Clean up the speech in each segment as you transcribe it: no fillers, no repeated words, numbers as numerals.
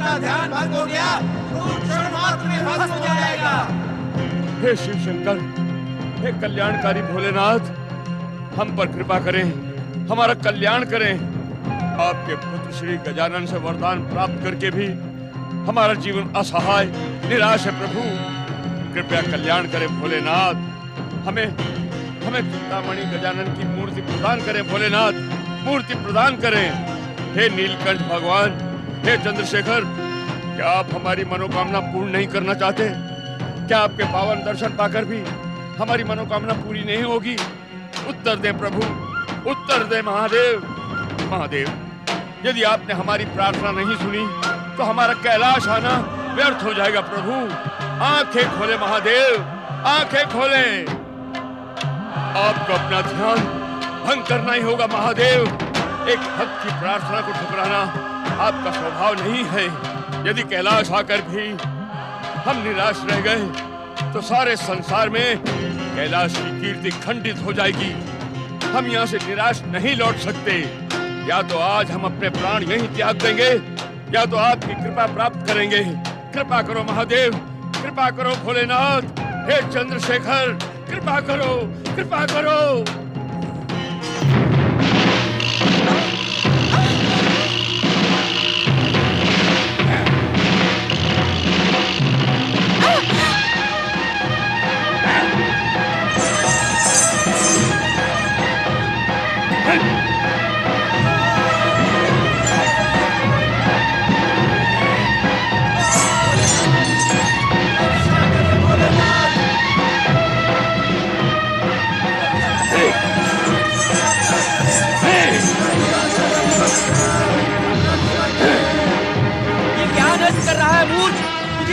अपना ध्यान भंग हो गया तो क्षण मात्र में भस्म हो जाएगा। हे शिव शंकर, हे कल्याणकारी भोलेनाथ, हम पर कृपा करें, हमारा कल्याण करें। आपके पुत्र श्री गजानन से वरदान प्राप्त करके भी हमारा जीवन असहाय निराश है प्रभु। कृपया कल्याण करें भोलेनाथ। हमें चिंतामणि गजानन की मूर्ति प्रदान करें भोलेनाथ, मूर्ति प्रदान करें। हे नीलकंठ भगवान, हे चंद्रशेखर, क्या आप हमारी मनोकामना पूर्ण नहीं करना चाहते? क्या आपके पावन दर्शन पाकर भी हमारी मनोकामना पूरी नहीं होगी? उत्तर दें प्रभु, उत्तर दें महादेव। महादेव, यदि आपने हमारी प्रार्थना नहीं सुनी तो हमारा कैलाश आना व्यर्थ हो जाएगा प्रभु। आंखें खोले महादेव, आंखें खोले। आपको अपना ध्यान भंग करना ही होगा महादेव। एक भक्त की प्रार्थना को ठुकराना आपका स्वभाव नहीं है। यदि कैलाश आकर भी हम निराश रह गए तो सारे संसार में कैलाश की कीर्ति खंडित हो जाएगी। हम यहाँ से निराश नहीं लौट सकते। या तो आज हम अपने प्राण यहीं त्याग देंगे या तो आपकी कृपा प्राप्त करेंगे। कृपा करो महादेव, कृपा करो भोलेनाथ। हे चंद्रशेखर, कृपा करो, कृपा करो।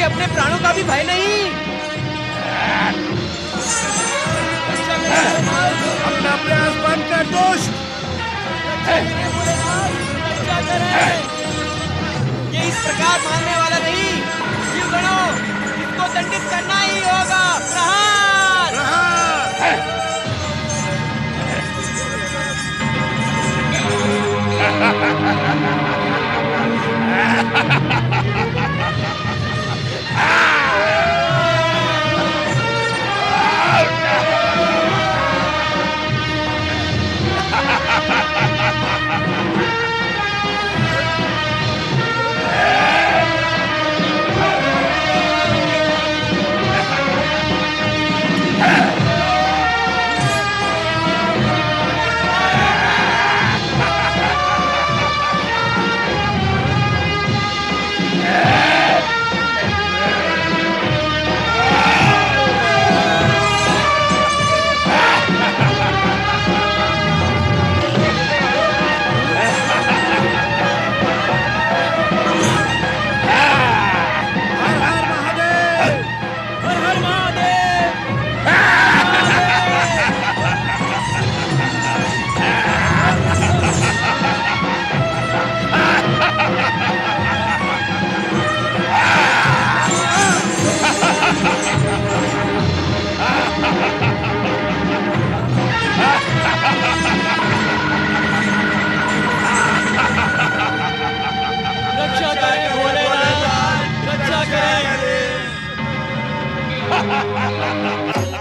अपने प्राणों का भी भय नहीं। अपना प्रयास बंद कर दुष्ट। ये इस प्रकार मानने वाला नहीं। शिव गणों, इसको दंडित करना ही होगा। प्रहार, प्रहार।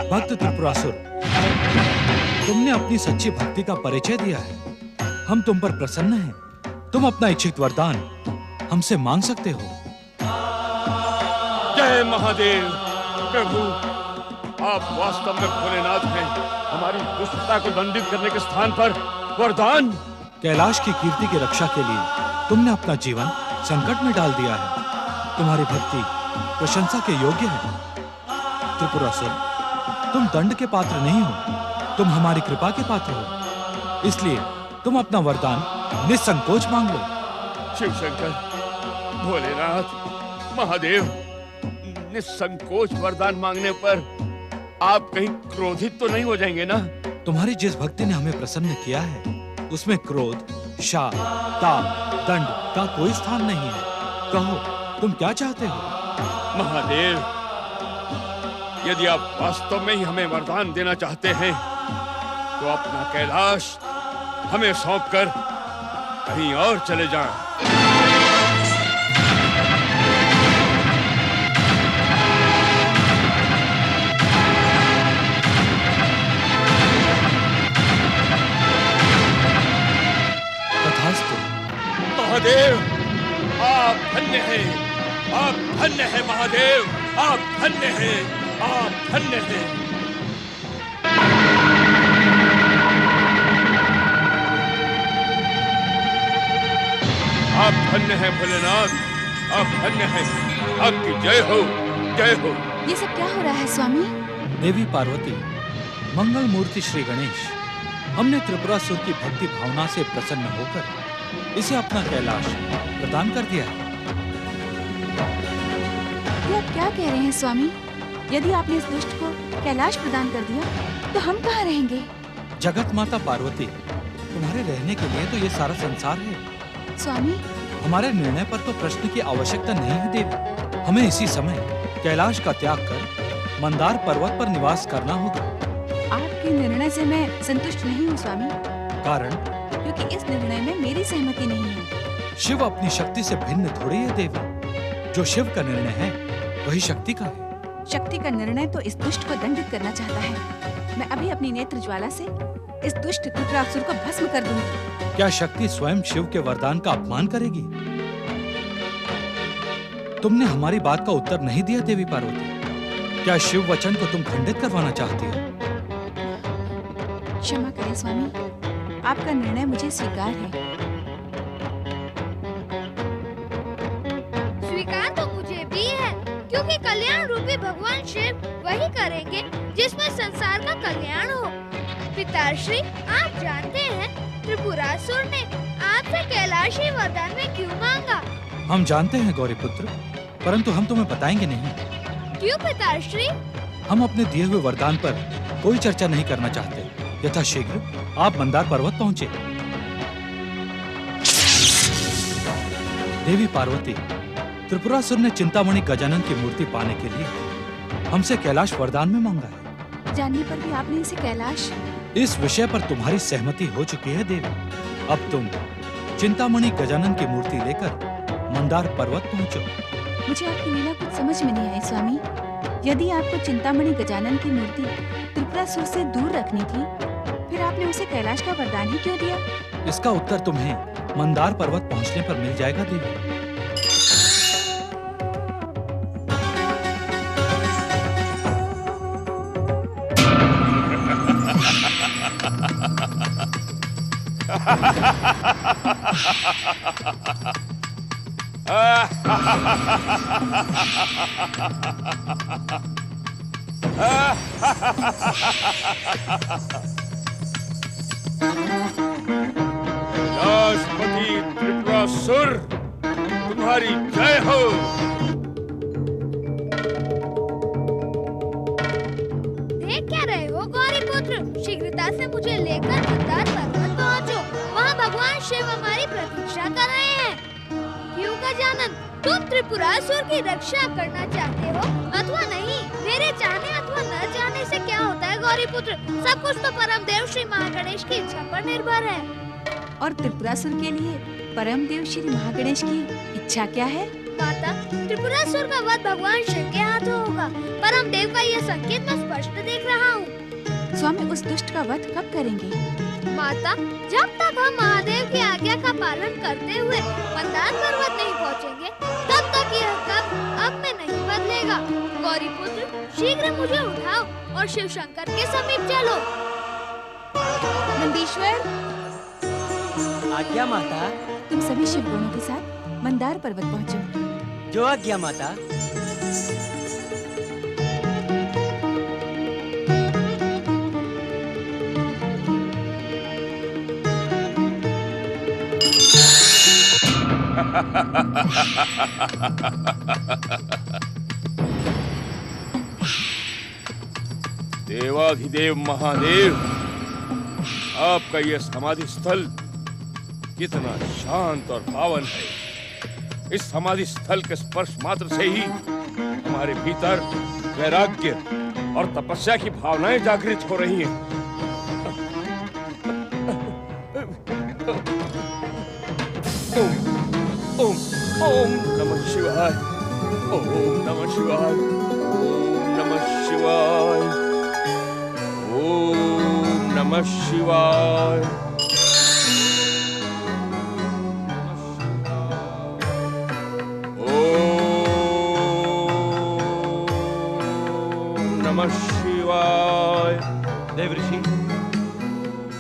भक्त त्रिपुरासुर, तुमने अपनी सच्ची भक्ति का परिचय दिया है। हम तुम पर प्रसन्न हैं। तुम अपना इच्छित वरदान हमसे मांग सकते हो। जय महादेव। प्रभु, आप वास्तव में भोलेनाथ हैं। हमारी दुष्टता को दंडित करने के स्थान पर वरदान। कैलाश की कीर्ति की रक्षा के लिए तुमने अपना जीवन संकट में डाल दिया है। तुम्हारी भक्ति प्रशंसा के योग्य है। त्रिपुरासुर, तुम दंड के पात्र नहीं हो, तुम हमारी कृपा के पात्र हो। इसलिए तुम अपना वरदान निसंकोच मांग लो। शिव शंकर, भोलेनाथ, महादेव, निसंकोच वरदान मांगने पर आप कहीं क्रोधित तो नहीं हो जाएंगे ना? तुम्हारी जिस भक्ति ने हमें प्रसन्न किया है उसमें क्रोध, शाप, ताप, दंड का कोई स्थान नहीं है। कहो, तुम क्या चाहते हो? महादेव, यदि आप वास्तव में ही हमें वरदान देना चाहते हैं तो अपना कैलाश हमें सौंपकर कहीं और चले जाएं। महादेव, आप धन्य हैं, आप धन्य हैं महादेव, आप धन्य हैं, आप धन्य हैं। आप धन्य हैं भोलेनाथ, आप धन्य हैं, आपकी जय हो, जय हो। ये सब क्या हो रहा है स्वामी? देवी पार्वती, मंगल मूर्ति श्री गणेश, हमने त्रिपुरासुर की भक्ति भावना से प्रसन्न होकर इसे अपना कैलाश प्रदान कर दिया है। ये आप क्या कह रहे हैं स्वामी? यदि आपने इस दुष्ट को कैलाश प्रदान कर दिया तो हम कहाँ रहेंगे? जगत माता पार्वती, तुम्हारे रहने के लिए तो ये सारा संसार है। स्वामी, हमारे निर्णय पर तो प्रश्न की आवश्यकता नहीं है देवी। हमें इसी समय कैलाश का त्याग कर मंदार पर्वत पर निवास करना होगा। आपके निर्णय से मैं संतुष्ट नहीं हूँ स्वामी। कारण? क्योंकि इस निर्णय में मेरी सहमति नहीं है। शिव अपनी शक्ति से भिन्न थोड़ी है देवी। जो शिव का निर्णय है वही शक्ति का है। शक्ति का निर्णय तो इस दुष्ट को दंडित करना चाहता है। मैं अभी अपनी नेत्र ज्वाला से इस दुष्ट त्रिपुरासुर को भस्म कर दूंगी। क्या शक्ति स्वयं शिव के वरदान का अपमान करेगी? तुमने हमारी बात का उत्तर नहीं दिया देवी पार्वती। क्या शिव वचन को तुम खंडित करवाना चाहती हो? क्षमा करें स्वामी, आपका निर्णय मुझे स्वीकार है। स्वीकार तो मुझे भी है, क्योंकि कल्याण रूपी भगवान शिव वही करेंगे जिसमें संसार का कल्याण हो। पिताश्री, आप जानते हैं त्रिपुरासुर ने आपसे कैलाशी वरदान में क्यों मांगा? हम जानते हैं गौरी पुत्र, परंतु हम तुम्हें बताएंगे नहीं। क्यों पिताश्री? हम अपने दिए हुए वरदान पर कोई चर्चा नहीं करना चाहते। यथाशीघ्र आप मंदार पर्वत पहुँचे। देवी पार्वती, त्रिपुरासुर ने चिंतामणि गजानन की मूर्ति पाने के लिए हमसे कैलाश वरदान में मांगा है। जानने पर भी आपने इसे कैलाश? इस विषय पर तुम्हारी सहमति हो चुकी है देवी। अब तुम चिंतामणि गजानन की मूर्ति लेकर मंदार पर्वत पहुंचो। मुझे आपकी लीला कुछ समझ में नहीं आई स्वामी। यदि आपको चिंतामणि गजानन की मूर्ति त्रिपुरासुर से दूर रखनी थी, फिर आपने उसे कैलाश का वरदान ही क्यों दिया? इसका उत्तर तुम्हें मंदार पर्वत पहुंचने पर मिल जाएगा देवी। राजपति त्रिपुरासुर, तुम्हारी जय हो। देख क्या रहे हो गौरी पुत्र? शीघ्रता से मुझे लेकर मंदार पर्वत पहुँचो। वहाँ भगवान शिव हमारी प्रतीक्षा कर रहे हैं। क्यों गजानन, तुम त्रिपुरासुर की रक्षा करना चाहते हो अथवा नहीं? मेरे चाहने अथवा न चाहने से क्या होता है गौरी पुत्र? सब कुछ तो परम देव श्री महागणेश की इच्छा पर निर्भर है। और त्रिपुरासुर के लिए परम देव श्री महागणेश की इच्छा क्या है? माता, त्रिपुरासुर का वध भगवान शिव के हाथों होगा। परम देव का यह संकेत मैं स्पष्ट देख रहा हूँ। स्वामी, उस दुष्ट का वध कब करेंगे? माता, जब तक हम महादेव की आज्ञा का पालन करते हुए मंदार पर्वत नहीं पहुँचेंगे, तब तक यह कब अब में नहीं बदलेगा। गौरी पुत्र, शीघ्र मुझे उठाओ और शिव शंकर के समीप चलो। नंदीश्वर, आज्ञा माता। तुम सभी शिव गणों के साथ मंदार पर्वत पहुँचो। जो आज्ञा माता। देवाधिदेव महादेव, आपका यह समाधि स्थल कितना शांत और पावन है। इस समाधि स्थल के स्पर्श मात्र से ही हमारे भीतर वैराग्य और तपस्या की भावनाएं जागृत हो रही हैं। ओम ओम नमः शिवाय, ओम नमः शिवाय, ओम नमः शिवाय, ओम नमः शिवाय। शिवाय। देव ऋषि,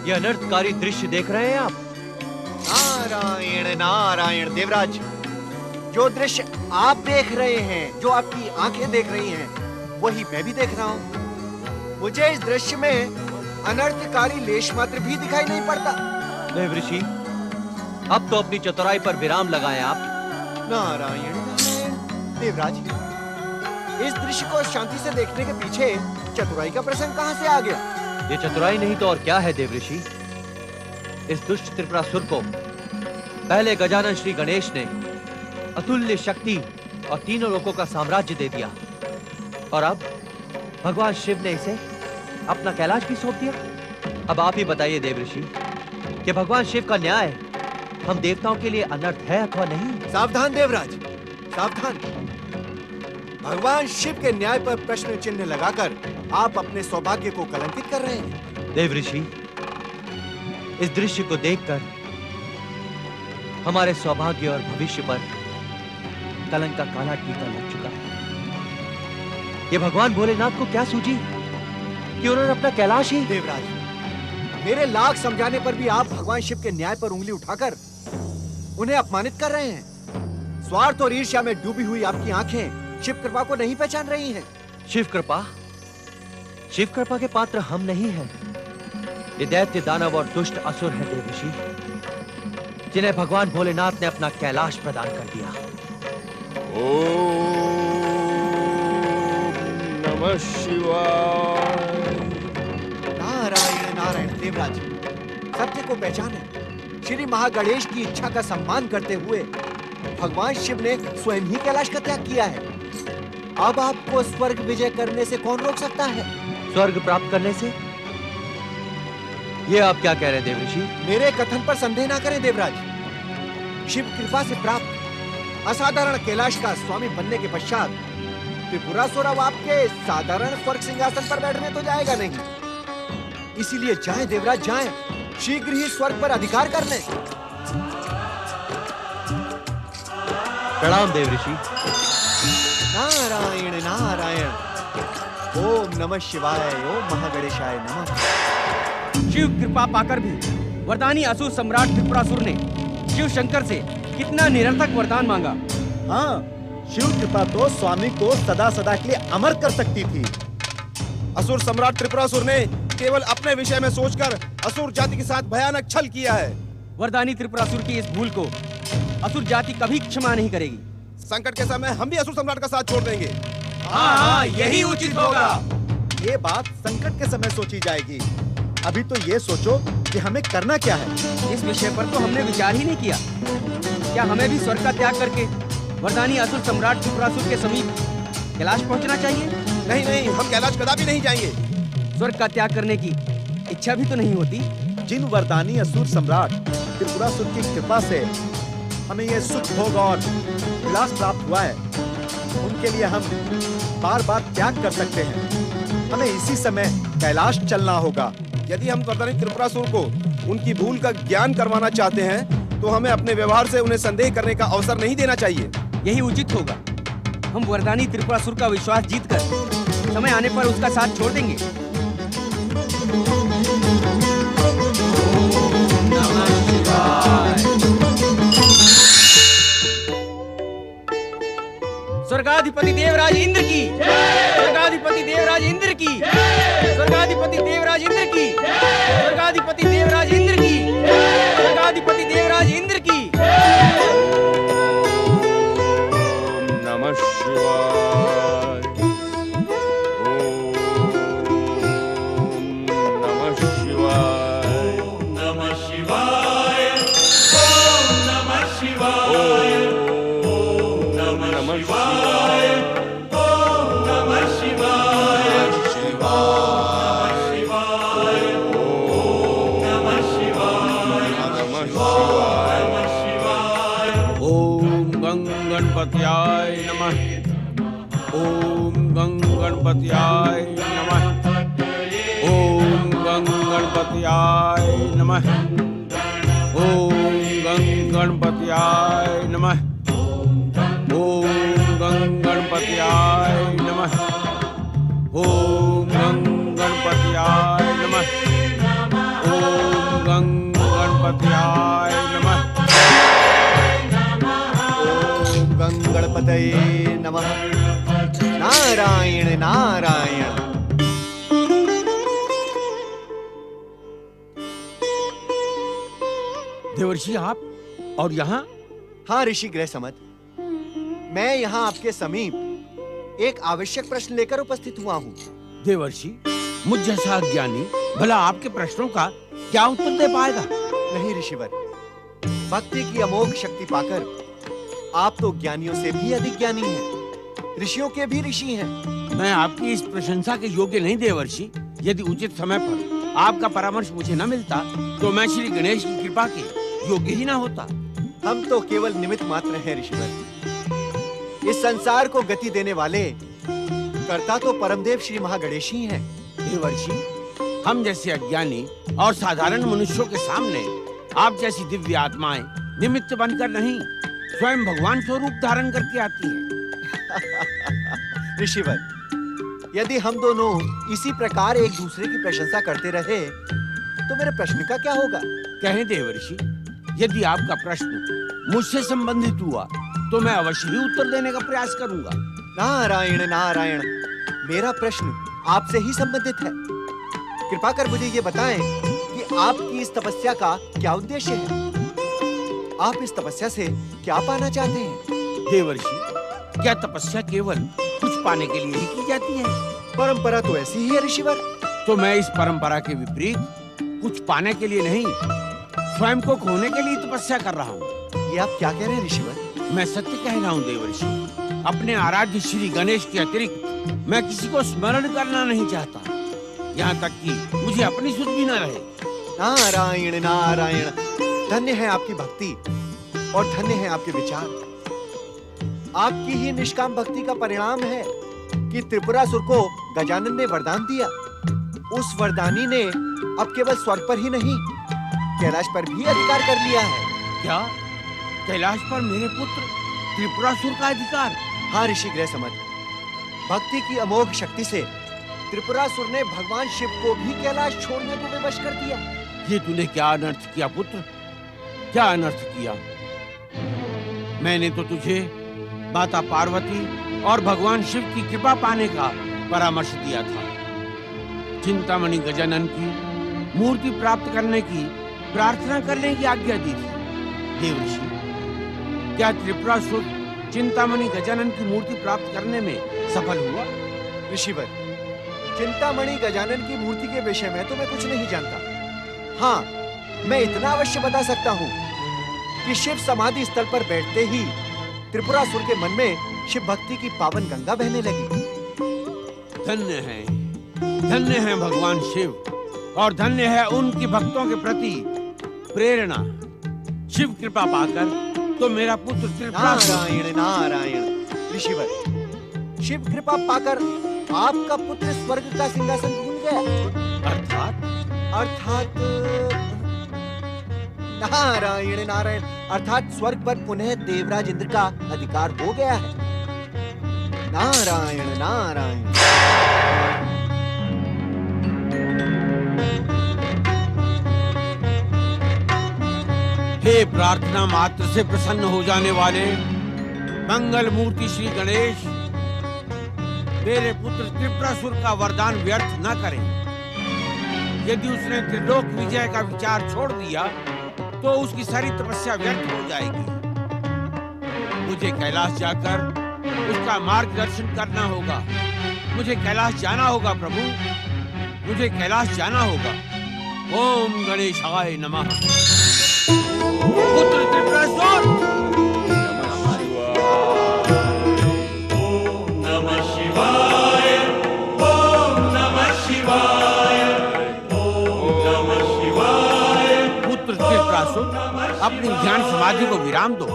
ये अनर्थकारी दृश्य देख रहे हैं आप? नारायण नारायण देवराज, जो दृश्य आप देख रहे हैं, जो आपकी आंखें देख रही हैं, वही मैं भी देख रहा हूँ। मुझे इस दृश्य में अनर्थकारी लेश मात्र भी दिखाई नहीं पड़ता। देव ऋषि, अब तो अपनी चतुराई पर विराम लगाएं आप। नारायण नारायण देवराज, इस दृश्य को शांति से देखने के पीछे चतुराई का प्रसंग कहाँ से आ गया? ये चतुराई नहीं तो और क्या है देव ऋषि? इस दुष्ट त्रिपुरासुर को पहले गजानन श्री गणेश ने अतुल्य शक्ति और तीनों लोकों का साम्राज्य दे दिया, और अब भगवान शिव ने इसे अपना कैलाश भी सौंप दिया। अब आप ही बताइए देव ऋषि कि भगवान शिव का न्याय हम देवताओं के लिए अनर्थ है अथवा नहीं? सावधान देवराज, सावधान। भगवान शिव के न्याय पर प्रश्न चिन्ह लगाकर आप अपने सौभाग्य को कलंकित कर रहे हैं। देव ऋषि, इस दृश्य को देखकर हमारे सौभाग्य और भविष्य पर कलंक का काला टीका लग चुका है। ये भगवान भोलेनाथ को क्या सूझी कि उन्होंने अपना कैलाश ही। देवराज, मेरे लाख समझाने पर भी आप भगवान शिव के न्याय पर उंगली उठाकर उन्हें अपमानित कर रहे हैं। स्वार्थ और ईर्ष्या में डूबी हुई आपकी आंखें शिव कृपा को नहीं पहचान रही हैं। शिव कृपा के पात्र हम नहीं हैं। ये दैत्य दानव और दुष्ट असुर है देव ऋषि, जिन्हें भगवान भोलेनाथ ने अपना कैलाश प्रदान कर दिया। ओम नमः शिवाय। नारायण नारायण देवराज, सत्य को पहचाने। श्री महागणेश की इच्छा का सम्मान करते हुए भगवान शिव ने स्वयं ही कैलाश का त्याग किया है। अब आपको स्वर्ग विजय करने से कौन रोक सकता है? स्वर्ग प्राप्त करने से? ये आप क्या कह रहे हैं देव ऋषि? मेरे कथन पर संदेह ना करें देवराज। शिव कृपा से प्राप्त असाधारण कैलाश का स्वामी बनने के पश्चात त्रिपुरासुर अब आपके साधारण स्वर्ग सिंहासन पर बैठने तो जाएगा नहीं। इसीलिए जाएं देवराज, जाएं, शीघ्र ही स्वर्ग पर अधिकार कर लें। प्रणाम देव ऋषि। नारायण नारायण। ओम नमः शिवाय, ओम महागणेशाय नमः। शिव कृपा पाकर भी वरदानी असुर सम्राट त्रिपुरासुर ने शिव शंकर से कितना निरर्थक वरदान मांगा। हाँ, शिव कृपा तो स्वामी को सदा सदा के लिए अमर कर सकती थी। असुर सम्राट त्रिपुरासुर ने केवल अपने विषय में सोचकर असुर जाति के साथ भयानक छल किया है। वरदानी त्रिपुरासुर की इस भूल को असुर जाति कभी क्षमा नहीं करेगी। संकट के समय हम भी असुर सम्राट का साथ छोड़ देंगे। हाँ, यही उचित होगा। ये बात संकट के समय सोची जाएगी। अभी तो ये सोचो कि हमें करना क्या है। इस विषय पर तो हमने विचार ही नहीं किया। क्या हमें भी स्वर्ग का त्याग करके वरदानी असुर सम्राट त्रिपुरासुर के समीप कैलाश पहुंचना चाहिए? नहीं नहीं, हम कैलाश कदापि नहीं जाएंगे। स्वर्ग का त्याग करने की इच्छा भी तो नहीं होती। जिन वरदानी असुर सम्राट त्रिपुरासुर की कृपा से हमें ये सुख भोग और विलास प्राप्त हुआ है, उनके लिए हम बार बार त्याग कर सकते हैं। हमें इसी समय कैलाश चलना होगा। यदि हम वरदानी त्रिपुरासुर को उनकी भूल का ज्ञान करवाना चाहते हैं तो हमें अपने व्यवहार से उन्हें संदेह करने का अवसर नहीं देना चाहिए। यही उचित होगा। हम वरदानी त्रिपुरासुर का विश्वास जीतकर समय आने पर उसका साथ छोड़ देंगे। स्वर्गाधिपति देवराज इंद्र की, स्वर्गाधिपति देवराज इंद्र की, स्वर्गाधिपति देवराज इंद्र की, स्वर्गाधिपति देवराज इंद्र की, स्वर्गाधिपति देवराज इंद्र की। ओम नमः शिवाय। ओम नमः शिवाय। ओम नमः शिवाय। ओम नमः शिवाय। ओम नमः शिवाय। ओम नमः शिवाय। शिवाय शिवाय। ओम नमः शिवाय। नमः शिवाय। ओम गं गणपत्याय नमः। ओम गं गणपत्याय नमः। ओम गं गणपत्याय नमः। ओम गं गणपत्याय नमः। ओम गं गणपत्याय नमः। ओम गं गणपतयाय नमः। ओम गणपतये नमः। नारायण नारायण। देवर्षि आप और यहाँ? हाँ ऋषि गृह समझ, मैं यहाँ आपके समीप एक आवश्यक प्रश्न लेकर उपस्थित हुआ हूँ। देवर्षि, मुझ जैसा अज्ञानी भला आपके प्रश्नों का क्या उत्तर दे पाएगा? नहीं ऋषिवर, भक्ति की अमोघ शक्ति पाकर आप तो ज्ञानियों से भी अधिक ज्ञानी हैं, ऋषियों के भी ऋषि हैं। मैं आपकी इस प्रशंसा के योग्य नहीं देवर्षि। यदि उचित समय पर आपका परामर्श मुझे न मिलता तो मैं श्री गणेश की कृपा के योग्य ही ना होता। हम तो केवल निमित्त मात्र हैं ऋषिवर। इस संसार को गति देने वाले कर्ता तो परमदेव श्री महागणेश ही हैं। देवर्षि, हम जैसे अज्ञानी और साधारण मनुष्यों के सामने आप जैसी दिव्य आत्माएं निमित्त बनकर नहीं, स्वयं भगवान स्वरूप धारण करके आती हैं। ऋषिवर, यदि हम दोनों इसी प्रकार एक दूसरे की प्रशंसा करते रहे तो मेरे प्रश्न का क्या होगा? कहें देवर्षि, यदि आपका प्रश्न मुझसे संबंधित हुआ तो मैं अवश्य ही उत्तर देने का प्रयास करूंगा। नारायण नारायण, मेरा प्रश्न आपसे ही संबंधित है। कृपा कर मुझे ये बताएं कि आपकी इस तपस्या का क्या उद्देश्य है? आप इस तपस्या से क्या पाना चाहते हैं? देवर्षि, क्या तपस्या केवल कुछ पाने के लिए ही की जाती है? परंपरा तो ऐसी ही है ऋषिवर। तो मैं इस परंपरा के विपरीत कुछ पाने के लिए नहीं, स्वयं को खोने के लिए तपस्या कर रहा हूँ। ये आप क्या कह रहे हैं ऋषिवर? मैं सत्य कह रहा हूँ देवर्षि। अपने आराध्य श्री गणेश के अतिरिक्त मैं किसी को स्मरण करना नहीं चाहता, यहाँ तक कि मुझे अपनी सुध भी न रहे। नारायण नारायण, धन्य है आपकी भक्ति और धन्य है आपके विचार। आपकी ही निष्काम भक्ति का परिणाम है कि त्रिपुरासुर को गजानन ने वरदान दिया। उस वरदानी ने अब केवल स्वर्ग पर ही नहीं, कैलाश पर भी अधिकार कर लिया है। क्या कैलाश पर मेरे पुत्र त्रिपुरासुर का अधिकार? हाँ ऋषि गृह समझ, भक्ति की अमोघ शक्ति से त्रिपुरासुर ने भगवान शिव को भी कैलाश छोड़ने को विवश कर दिया। ये तूने क्या अनर्थ किया पुत्र, क्या अनर्थ किया? मैंने तो तुझे माता पार्वती और भगवान शिव की कृपा पाने का परामर्श दिया था। चिंतामणि गजानन की मूर्ति प्राप्त करने की प्रार्थना करने की आज्ञा दी थी। देवर्षि, क्या त्रिपुरासुर चिंतामणि गजानन की मूर्ति प्राप्त करने में सफल हुआ? ऋषिवर, चिंतामणि गजानन की मूर्ति के विषय में तो मैं कुछ नहीं जानता। हाँ, मैं इतना अवश्य बता सकता हूँ कि शिव समाधि स्थल पर बैठते ही त्रिपुरासुर के मन में शिव भक्ति की पावन गंगा बहने लगी। धन्य है भगवान शिव और धन्य है उनकी भक्तों के प्रति प्रेरणा। शिव कृपा पाकर तो मेरा पुत्र त्रिपुरासुर। नारायण नारायण। ऋषिवर, शिव कृपा पाकर आपका पुत्र स्वर्ग का सिंहासन भूल गया। अर्थात नारायण नारायण, अर्थात स्वर्ग पर पुनः देवराज इंद्र का अधिकार हो गया है। नारायण नारायण। हे प्रार्थना मात्र से प्रसन्न हो जाने वाले मंगल मूर्ति श्री गणेश, मेरे पुत्र त्रिपुरासुर का वरदान व्यर्थ न करें। यदि उसने त्रिलोक विजय का विचार छोड़ दिया तो उसकी सारी तपस्या व्यर्थ हो जाएगी। मुझे कैलाश जाकर उसका मार्गदर्शन करना होगा। मुझे कैलाश जाना होगा प्रभु, मुझे कैलाश जाना होगा। ओम गणेशाय नमः। पुत्र त्रिपुरासुर, अपनी ध्यान समाधि को विराम दो।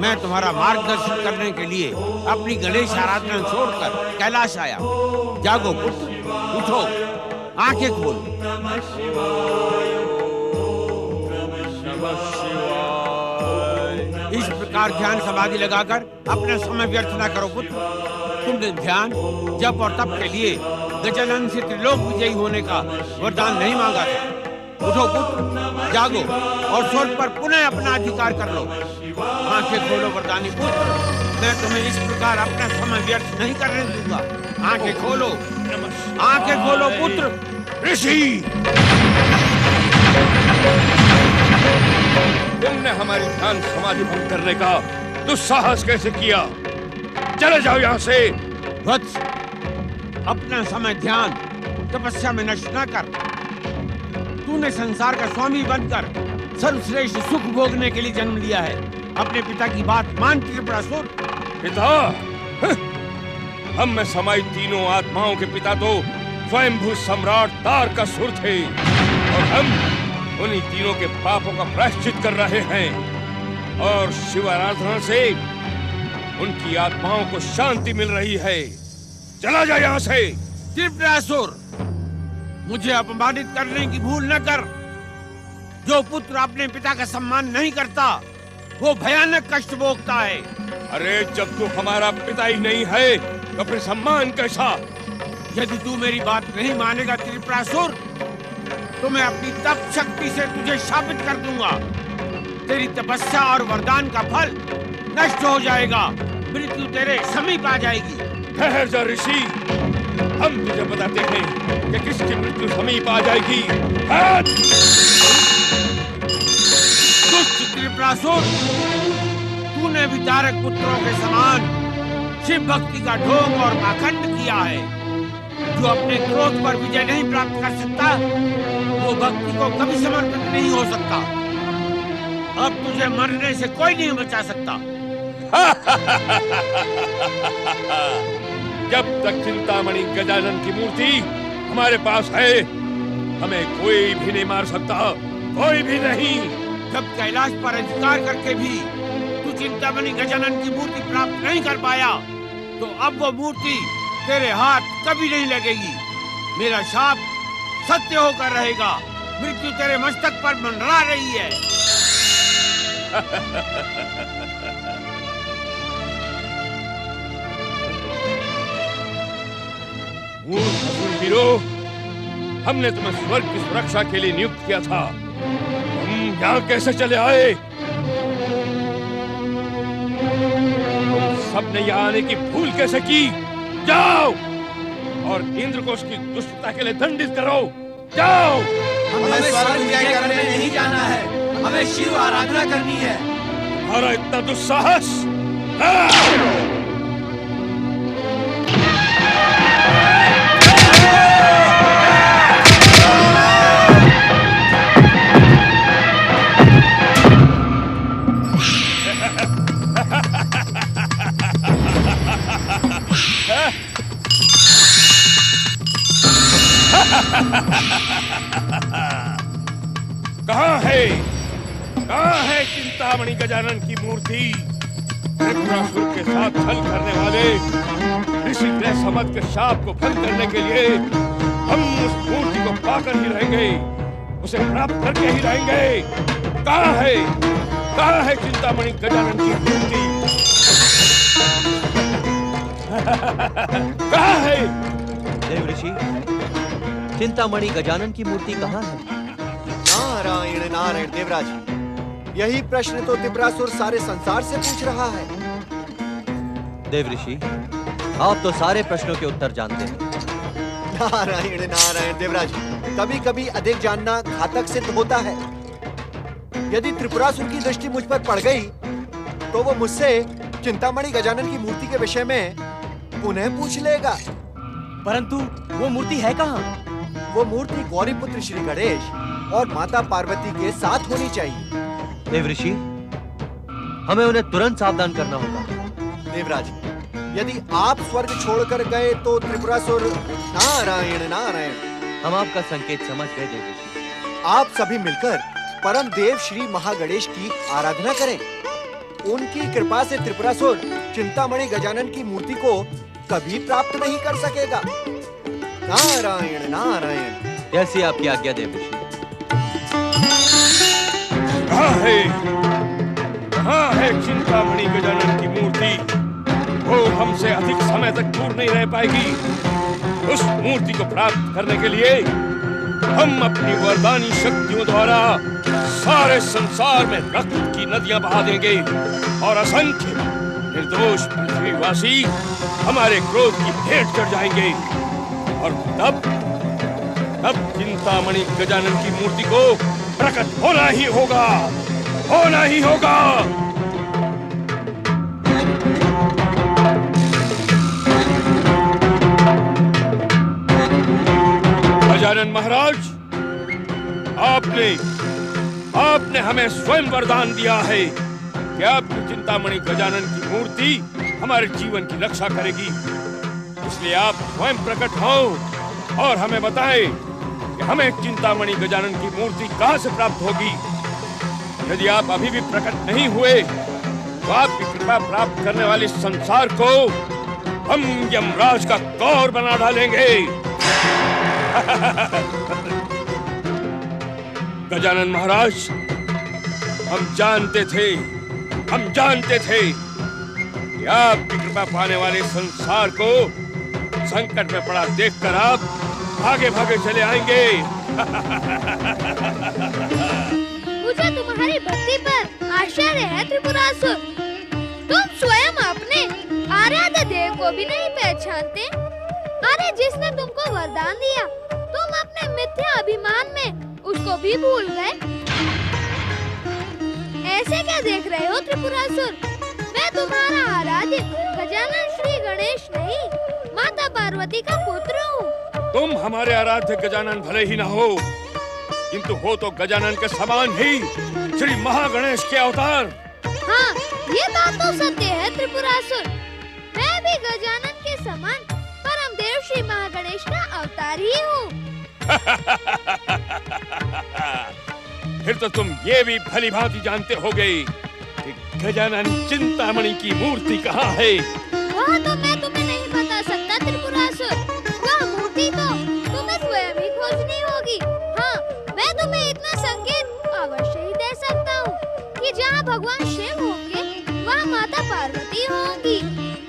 मैं तुम्हारा मार्गदर्शन करने के लिए अपनी गणेश आराधना छोड़कर कैलाश आया। जागो पुत्र, उठो, आंखें खोलो। इस प्रकार ध्यान समाधि लगाकर अपना समय व्यर्थ न करो पुत्र। तुमने ध्यान, जप और तप के लिए गजानन से त्रिलोक विजयी होने का वरदान नहीं मांगा था। उठो पुत्र, जागो और स्वर्ग पर पुनः अपना अधिकार कर लो। आंखें खोलो वरदानी पुत्र, मैं तुम्हें इस प्रकार अपना समय व्यर्थ नहीं करने दूंगा। आंखें खोलो, आंखें खोलो पुत्र। ऋषि, तुमने हमारी ध्यान समाधि भंग करने का दुस्साहस कैसे किया? चले जाओ यहाँ से। वत्स, अपना समय ध्यान तपस्या में नष्ट न कर। तूने संसार का स्वामी बनकर सर्वश्रेष्ठ सुख भोगने के लिए जन्म लिया है। अपने पिता की बात मान त्रिपुरासुर। पिता? हम में समाई तीनों आत्माओं के पिता तो स्वयंभू सम्राट तारकासुर थे, और हम उन्हीं तीनों के पापों का प्रायश्चित कर रहे हैं, और शिव आराधना से उनकी आत्माओं को शांति मिल रही है। चला जा यहाँ से। त्रिपुरासुर, मुझे अपमानित करने की भूल न कर। जो पुत्र अपने पिता का सम्मान नहीं करता, वो भयानक कष्ट भोगता है। अरे जब तू हमारा पिता ही नहीं है, तो फिर सम्मान कैसा? यदि तू मेरी बात नहीं मानेगा त्रिपुरासुर, तो मैं अपनी तप शक्ति से तुझे शापित कर दूंगा। तेरी तपस्या और वरदान का फल नष्ट हो जाएगा, मृत्यु तेरे समीप आ जाएगी। ठहर जा ऋषि, हम तुझे बताते हैं कि किसकी मृत्यु समीप आ जाएगी। दुष्ट त्रिपुरासुर, तूने भी तारक पुत्रों के समान शिव भक्ति का ढोंग और पाखंड किया है। जो अपने क्रोध पर विजय नहीं प्राप्त कर सकता, वो भक्ति को कभी समर्पित नहीं हो सकता। अब तुझे मरने से कोई नहीं बचा सकता। जब तक चिंतामणि गजानन की मूर्ति हमारे पास है, हमें कोई भी नहीं मार सकता, कोई भी नहीं। जब कैलाश पर अधिकार करके भी तू चिंतामणि गजानन की मूर्ति प्राप्त नहीं कर पाया, तो अब वो मूर्ति तेरे हाथ कभी नहीं लगेगी। मेरा शाप सत्य होकर रहेगा। मृत्यु तेरे मस्तक पर मंडरा रही है। वीरो, हमने तुम्हें स्वर्ग की सुरक्षा के लिए नियुक्त किया था। तुम यहाँ कैसे चले आए? तुम सबने यहाँ आने की भूल कैसे की? जाओ और इंद्र को उसकी दुष्टता के लिए दंडित करो। जाओ। हमें स्वर्ग विजय करने नहीं जाना है, हमें शिव आराधना करनी है। तुम्हारा इतना दुस्साहस? कहाँ है चिंतामणि गजानन की मूर्ति? त्रिपुरासुर के साथ छल करने वाले ऋषि ग्रह समझ के शाप को भंग करने के लिए हम उस मूर्ति को पाकर ही रहेंगे, उसे प्राप्त करके ही रहेंगे। कहाँ है चिंतामणि गजानन की मूर्ति? कहाँ है? देव ऋषि, चिंतामणि गजानन की मूर्ति कहाँ है? नारायण नारायण देवराज, यही प्रश्न तो त्रिपुरासुर सारे संसार से पूछ रहा है। देव ऋषि, आप तो सारे प्रश्नों के उत्तर जानते हैं। नारायण नारायण देवराज, कभी कभी अधिक जानना घातक सिद्ध होता है। यदि त्रिपुरासुर की दृष्टि मुझ पर पड़ गई, तो वो मुझसे चिंतामणि गजानन की मूर्ति के विषय में पुनः पूछ लेगा। परंतु वो मूर्ति है कहाँ? वो मूर्ति गौरीपुत्र श्री गणेश और माता पार्वती के साथ होनी चाहिए। देव ऋषि, हमें उन्हें तुरंत सावधान करना होगा। देवराज, यदि आप स्वर्ग छोड़कर गए तो त्रिपुरासुर। नारायण नारायण, हम आपका संकेत समझ गए देव ऋषि। आप सभी मिलकर परम देव श्री महागणेश की आराधना करें। उनकी कृपा से त्रिपुरासुर चिंतामणि गजानन की मूर्ति को कभी प्राप्त नहीं कर सकेगा। नारायण नारायण। जैसी आपकी आज्ञा देव ऋषि। कहाँ है चिंतामणि गजानन की मूर्ति? वो हमसे अधिक समय तक दूर नहीं रह पाएगी। उस मूर्ति को प्राप्त करने के लिए हम अपनी वरदानी शक्तियों द्वारा सारे संसार में रक्त की नदियां बहा देंगे और असंख्य निर्दोष पृथ्वीवासी हमारे क्रोध की भेंट चढ़ जाएंगे। और तब चिंतामणि गजानन की मूर्ति को प्रकट होना ही होगा, होना ही होगा। गजानन महाराज, आपने हमें स्वयं वरदान दिया है कि आपकी चिंतामणि गजानन की मूर्ति हमारे जीवन की रक्षा करेगी। इसलिए आप स्वयं प्रकट हो और हमें बताएं कि हमें चिंतामणि गजानन की मूर्ति कहां से प्राप्त होगी। यदि आप अभी भी प्रकट नहीं हुए तो आपकी कृपा प्राप्त करने वाले संसार को हम यमराज का कौर बना डालेंगे। गजानन महाराज, हम जानते थे कि आपकी कृपा पाने वाले संसार को संकट में पड़ा देखकर आप भागे भागे चले आएंगे। मुझे तुम्हारी भक्ति पर आश्चर्य है त्रिपुरासुर। तुम स्वयं अपने आराध्य देव को भी नहीं पहचानते। अरे जिसने तुमको वरदान दिया, तुम अपने मिथ्या अभिमान में उसको भी भूल गए। ऐसे क्या देख रहे हो त्रिपुरासुर? मैं तुम्हारा आराध्य गजानन श्री गणेश नहीं, माता पार्वती का पुत्र हूँ। तुम हमारे आराध्य गजानन भले ही ना हो, किंतु हो तो गजानन के समान ही श्री महागणेश के अवतार। हाँ, ये बात तो सत्य है त्रिपुरासुर। मैं भी गजानन के समान परम देव श्री महागणेश का अवतार ही हूँ। फिर तो तुम ये भी भली भांति जानते होगे कि गजानन चिंतामणि की मूर्ति कहाँ है। वह तो मैं तुम्हें नहीं बता सकता त्रिपुरासुर। वह मूर्ति तो तुम्हें स्वयं ही खोजनी होगी। हाँ, मैं तुम्हें इतना संकेत अवश्य ही दे सकता हूँ कि जहाँ भगवान शिव होंगे वहाँ माता पार्वती होंगी,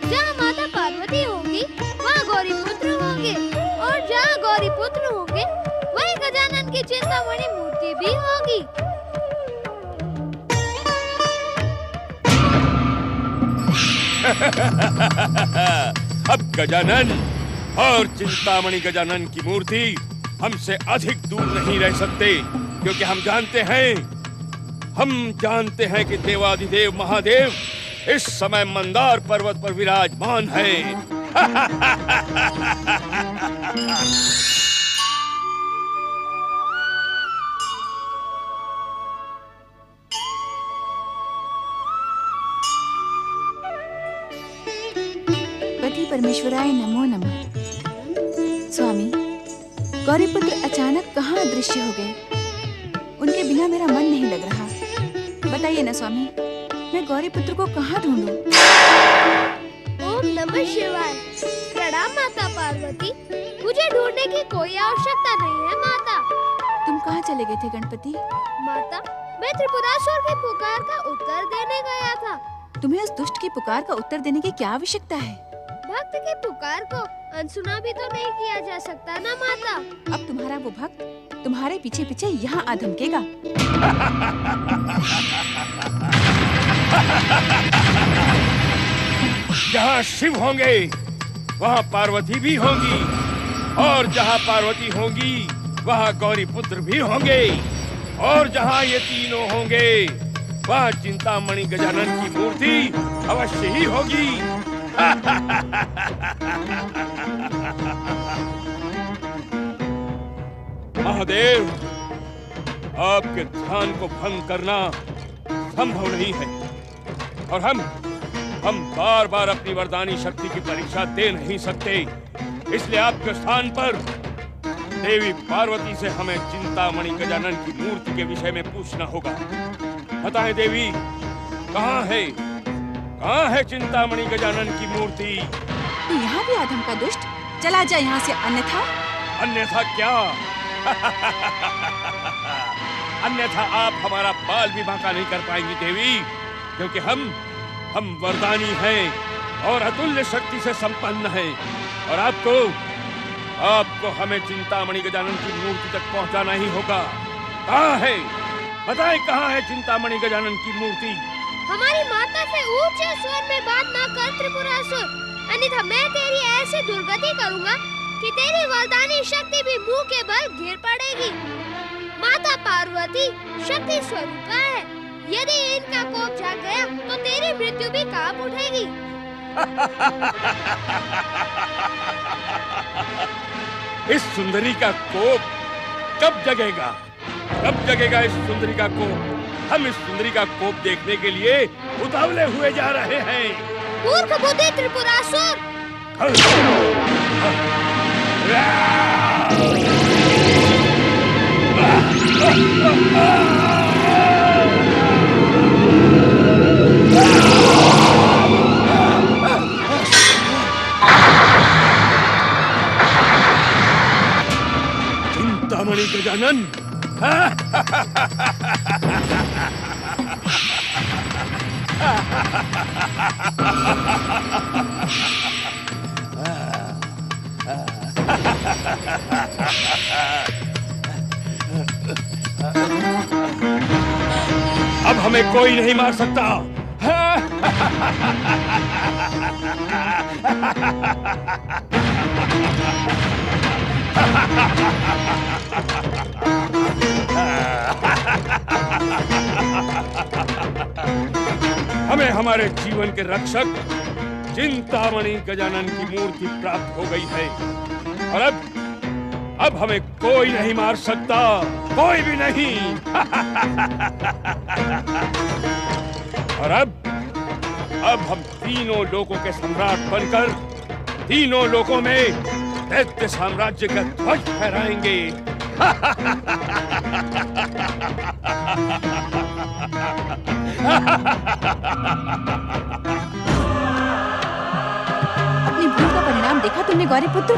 जहाँ माता पार्वती होंगी वहाँ गौरी पुत्र होंगे, और जहाँ गौरी पुत्र होंगे वहीं गजानन की चिंतामणि मूर्ति भी होगी। अब गजानन और चिंतामणि गजानन की मूर्ति हमसे अधिक दूर नहीं रह सकते, क्योंकि हम जानते हैं कि देवाधिदेव महादेव इस समय मंदार पर्वत पर विराजमान है। पति परमेश्वराय नमो नमः। स्वामी, गौरीपुत्र अचानक कहाँ अदृश्य हो गए? उनके बिना मेरा मन नहीं लग रहा। बताइए ना स्वामी, मैं गौरीपुत्र को कहाँ ढूंढूं? ओम नमः शिवाय। प्रणाम माता पार्वती। मुझे ढूंढने की कोई आवश्यकता नहीं है माता। तुम कहाँ चले गए थे गणपति? माता, मैं त्रिपुरासुर की पुकार का उत्तर देने गया था। तुम्हें उस दुष्ट की पुकार का उत्तर देने की क्या आवश्यकता है? भक्त की पुकार को अनसुना भी तो नहीं किया जा सकता ना माता। अब तुम्हारा वो भक्त तुम्हारे पीछे पीछे यहाँ आ धमकेगा। जहाँ शिव होंगे वहाँ पार्वती भी होंगी, और जहाँ पार्वती होंगी वहाँ गौरी पुत्र भी होंगे, और जहाँ ये तीनों होंगे वहाँ चिंतामणि गजानन की मूर्ति अवश्य ही होगी। महादेव, आपके ध्यान को भंग करना संभव नहीं है, और हम बार बार अपनी वरदानी शक्ति की परीक्षा दे नहीं सकते। इसलिए आपके स्थान पर देवी पार्वती से हमें चिंतामणि गजानन की मूर्ति के विषय में पूछना होगा। बताएं देवी, कहाँ है चिंतामणि गजानन की मूर्ति? तू यहाँ भी आधम का दुष्ट, चला जा यहाँ से, अन्यथा क्या? अन्यथा आप हमारा बाल भी बांका नहीं कर पाएंगी देवी, क्योंकि हम वरदानी हैं और अतुल्य शक्ति से संपन्न हैं, और आपको हमें चिंतामणि गजानन की मूर्ति तक पहुंचाना ही होगा। कहाँ है? बताएं कहाँ है चिंतामणि गजानन की मूर्ति? हमारी माता से ऊंचे स्वर में बात ना कर त्रिपुरासुर, अन्यथा मैं तेरी ऐसी दुर्गति करूंगा कि तेरी वरदानी शक्ति भी मुंह के बल गिर पड़ेगी। माता पार्वती शक्ति स्वरूपा है, यदि इनका कोप जाग गया तो तेरी मृत्यु भी कांप उठेगी। इस सुंदरी का कोप कब जगेगा? कब जगेगा इस सुंदरी का कोप? हम इस सुंदरी का कोप देखने के लिए उतावले हुए जा रहे हैं। मूर्ख बुद्धि त्रिपुरासुर! चिंतामणि गजानन! अब हमें कोई नहीं मार सकता। हमें हमारे जीवन के रक्षक चिंतामणि गजानन की मूर्ति प्राप्त हो गई है और अब हमें कोई नहीं मार सकता, कोई भी नहीं। और अब हम तीनों लोकों के सम्राट बनकर तीनों लोकों में दैत्य साम्राज्य का ध्वज फहराएंगे। अपनी भूल का परिणाम देखा तुमने गौरीपुत्र?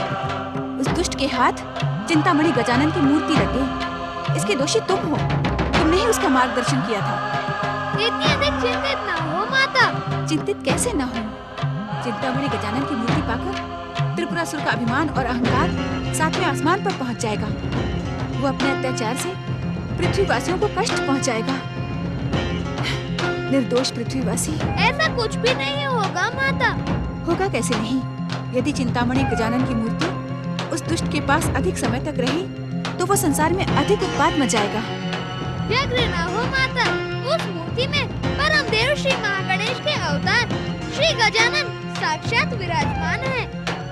उस दुष्ट के हाथ चिंतामणि गजानन की मूर्ति लगे। इसके दोषी तुम हो, तुमने ही उसका मार्गदर्शन किया था। इतनी अधिक चिंतित न हो माता। चिंतित कैसे न हो? चिंतामणि गजानन की मूर्ति पाकर त्रिपुरासुर का अभिमान और अहंकार सातवें आसमान पर पहुंच जाएगा। वो अपने अत्याचार से पृथ्वीवासियों को कष्ट पहुंचाएगा। निर्दोष पृथ्वीवासी। ऐसा कुछ भी नहीं होगा माता। होगा कैसे नहीं? यदि चिंतामणि गजानन की मूर्ति उस दुष्ट के पास अधिक समय तक रही तो वो संसार में अधिक उत्पात मचाएगा। व्यग्र न हो माता। उस मूर्ति में परम देव श्री महागणेश के अवतार श्री गजानन साक्षात विराजमान है।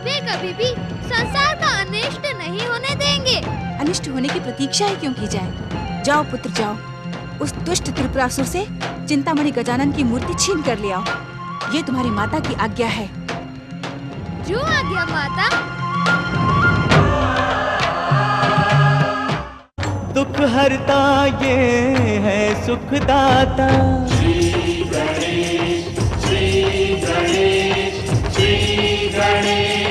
वे कभी भी संसार का अनिष्ट नहीं होने देंगे। अनिष्ट होने की प्रतीक्षा ही क्यों की जाए? जाओ पुत्र जाओ, उस दुष्ट त्रिपुरासुर से चिंतामणि गजानन की मूर्ति छीन कर ले आओ। ये तुम्हारी माता की आज्ञा है। जो आज्ञा माता। दुख हरता ये है सुखदाता। श्री गणेश, श्री गणेश, श्री गणेश।